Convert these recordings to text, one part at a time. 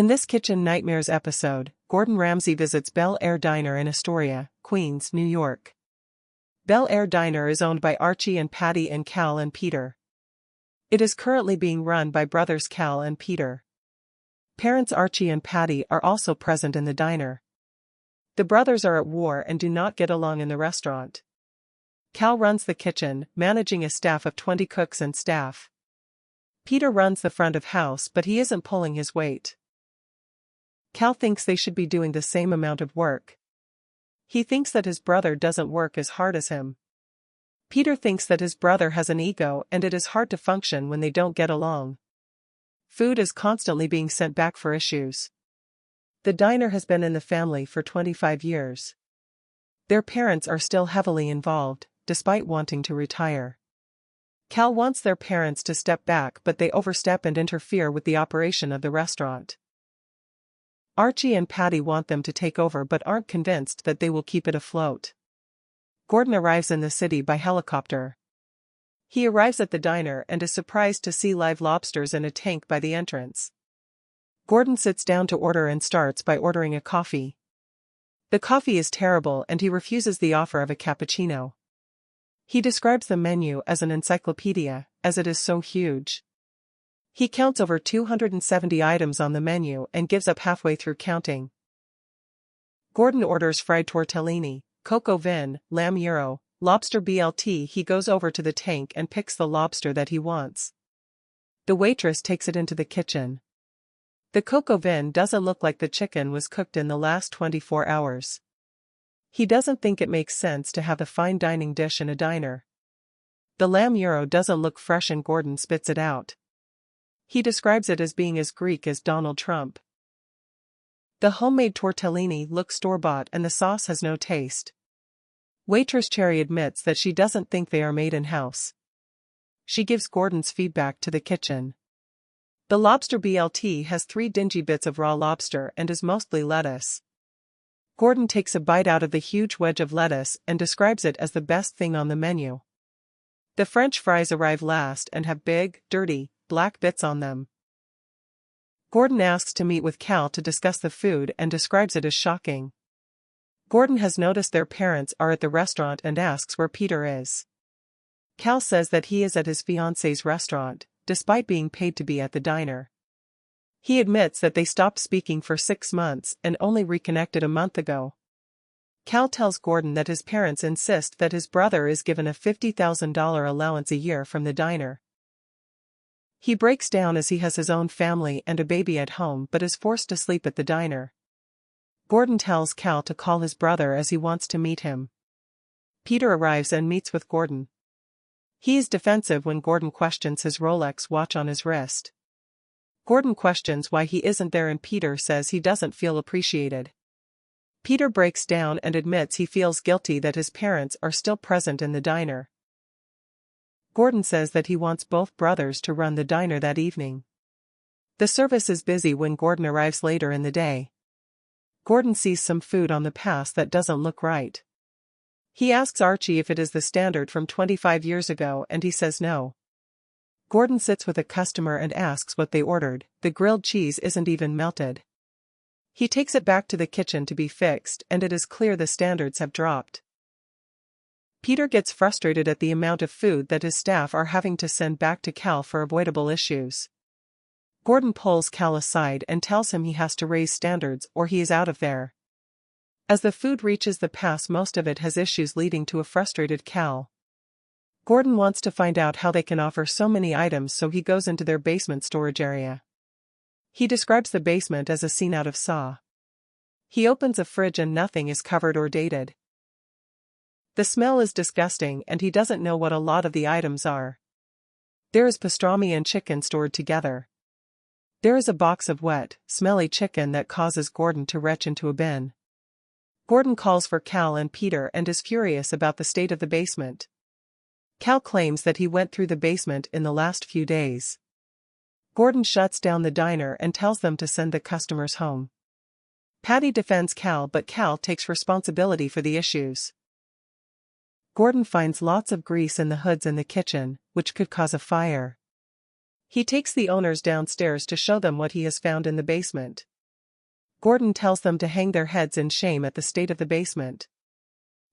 In this Kitchen Nightmares episode, Gordon Ramsay visits Bel Aire Diner in Astoria, Queens, New York. Bel Aire Diner is owned by Archie and Patty and Cal and Peter. It is currently being run by brothers Cal and Peter. Parents Archie and Patty are also present in the diner. The brothers are at war and do not get along in the restaurant. Cal runs the kitchen, managing a staff of 20 cooks and staff. Peter runs the front of house, but he isn't pulling his weight. Cal thinks they should be doing the same amount of work. He thinks that his brother doesn't work as hard as him. Peter thinks that his brother has an ego and it is hard to function when they don't get along. Food is constantly being sent back for issues. The diner has been in the family for 25 years. Their parents are still heavily involved, despite wanting to retire. Cal wants their parents to step back, but they overstep and interfere with the operation of the restaurant. Archie and Patty want them to take over but aren't convinced that they will keep it afloat. Gordon arrives in the city by helicopter. He arrives at the diner and is surprised to see live lobsters in a tank by the entrance. Gordon sits down to order and starts by ordering a coffee. The coffee is terrible and he refuses the offer of a cappuccino. He describes the menu as an encyclopedia, as it is so huge. He counts over 270 items on the menu and gives up halfway through counting. Gordon orders fried tortellini, coq au vin, lamb gyro, lobster BLT. He goes over to the tank and picks the lobster that he wants. The waitress takes it into the kitchen. The coq au vin doesn't look like the chicken was cooked in the last 24 hours. He doesn't think it makes sense to have a fine dining dish in a diner. The lamb gyro doesn't look fresh and Gordon spits it out. He describes it as being as Greek as Donald Trump. The homemade tortellini look store-bought and the sauce has no taste. Waitress Cherry admits that she doesn't think they are made in-house. She gives Gordon's feedback to the kitchen. The lobster BLT has 3 dingy bits of raw lobster and is mostly lettuce. Gordon takes a bite out of the huge wedge of lettuce and describes it as the best thing on the menu. The French fries arrive last and have big, dirty, black bits on them. Gordon asks to meet with Cal to discuss the food and describes it as shocking. Gordon has noticed their parents are at the restaurant and asks where Peter is. Cal says that he is at his fiancée's restaurant, despite being paid to be at the diner. He admits that they stopped speaking for 6 months and only reconnected a month ago. Cal tells Gordon that his parents insist that his brother is given a $50,000 allowance a year from the diner. He breaks down as he has his own family and a baby at home but is forced to sleep at the diner. Gordon tells Cal to call his brother as he wants to meet him. Peter arrives and meets with Gordon. He is defensive when Gordon questions his Rolex watch on his wrist. Gordon questions why he isn't there and Peter says he doesn't feel appreciated. Peter breaks down and admits he feels guilty that his parents are still present in the diner. Gordon says that he wants both brothers to run the diner that evening. The service is busy when Gordon arrives later in the day. Gordon sees some food on the pass that doesn't look right. He asks Archie if it is the standard from 25 years ago and he says no. Gordon sits with a customer and asks what they ordered. The grilled cheese isn't even melted. He takes it back to the kitchen to be fixed and it is clear the standards have dropped. Peter gets frustrated at the amount of food that his staff are having to send back to Cal for avoidable issues. Gordon pulls Cal aside and tells him he has to raise standards or he is out of there. As the food reaches the pass, most of it has issues leading to a frustrated Cal. Gordon wants to find out how they can offer so many items, so he goes into their basement storage area. He describes the basement as a scene out of Saw. He opens a fridge and nothing is covered or dated. The smell is disgusting and he doesn't know what a lot of the items are. There is pastrami and chicken stored together. There is a box of wet, smelly chicken that causes Gordon to retch into a bin. Gordon calls for Cal and Peter and is furious about the state of the basement. Cal claims that he went through the basement in the last few days. Gordon shuts down the diner and tells them to send the customers home. Patty defends Cal but Cal takes responsibility for the issues. Gordon finds lots of grease in the hoods in the kitchen, which could cause a fire. He takes the owners downstairs to show them what he has found in the basement. Gordon tells them to hang their heads in shame at the state of the basement.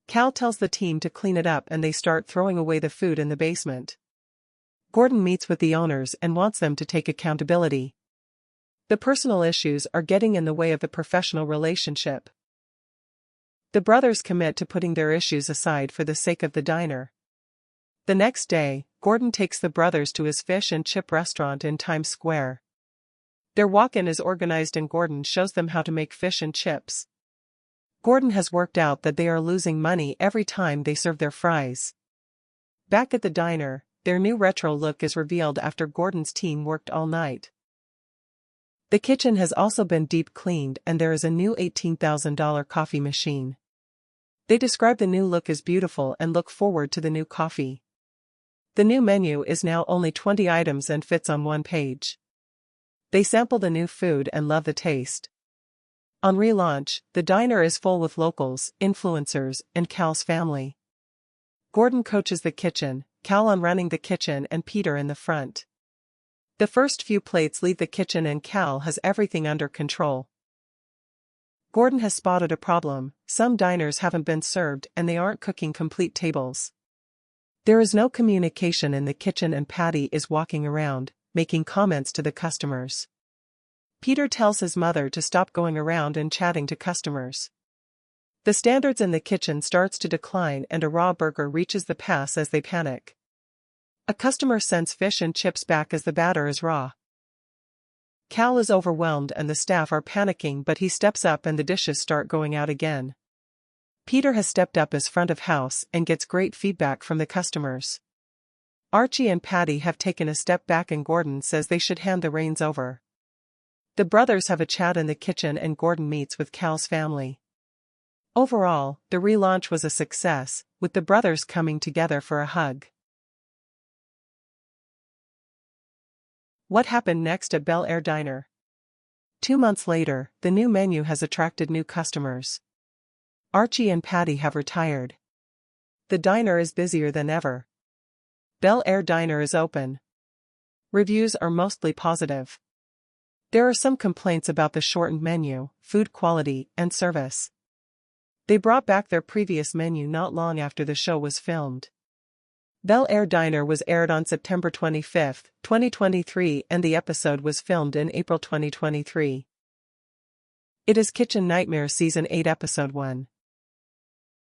Cal tells the team to clean it up and they start throwing away the food in the basement. Gordon meets with the owners and wants them to take accountability. The personal issues are getting in the way of the professional relationship. The brothers commit to putting their issues aside for the sake of the diner. The next day, Gordon takes the brothers to his fish and chip restaurant in Times Square. Their walk-in is organized and Gordon shows them how to make fish and chips. Gordon has worked out that they are losing money every time they serve their fries. Back at the diner, their new retro look is revealed after Gordon's team worked all night. The kitchen has also been deep cleaned and there is a new $18,000 coffee machine. They describe the new look as beautiful and look forward to the new coffee. The new menu is now only 20 items and fits on one page. They sample the new food and love the taste. On relaunch, the diner is full with locals, influencers, and Cal's family. Gordon coaches the kitchen, Cal on running the kitchen and Peter in the front. The first few plates leave the kitchen and Cal has everything under control. Gordon has spotted a problem: some diners haven't been served and they aren't cooking complete tables. There is no communication in the kitchen and Patty is walking around, making comments to the customers. Peter tells his mother to stop going around and chatting to customers. The standards in the kitchen starts to decline and a raw burger reaches the pass as they panic. A customer sends fish and chips back as the batter is raw. Cal is overwhelmed and the staff are panicking, but he steps up and the dishes start going out again. Peter has stepped up as front of house and gets great feedback from the customers. Archie and Patty have taken a step back and Gordon says they should hand the reins over. The brothers have a chat in the kitchen and Gordon meets with Cal's family. Overall, the relaunch was a success, with the brothers coming together for a hug. What happened next at Bel Aire Diner? 2 months later, the new menu has attracted new customers. Archie and Patty have retired. The diner is busier than ever. Bel Aire Diner is open. Reviews are mostly positive. There are some complaints about the shortened menu, food quality, and service. They brought back their previous menu not long after the show was filmed. Bel Aire Diner was aired on September 25, 2023, and the episode was filmed in April 2023. It is Kitchen Nightmares Season 8 Episode 1.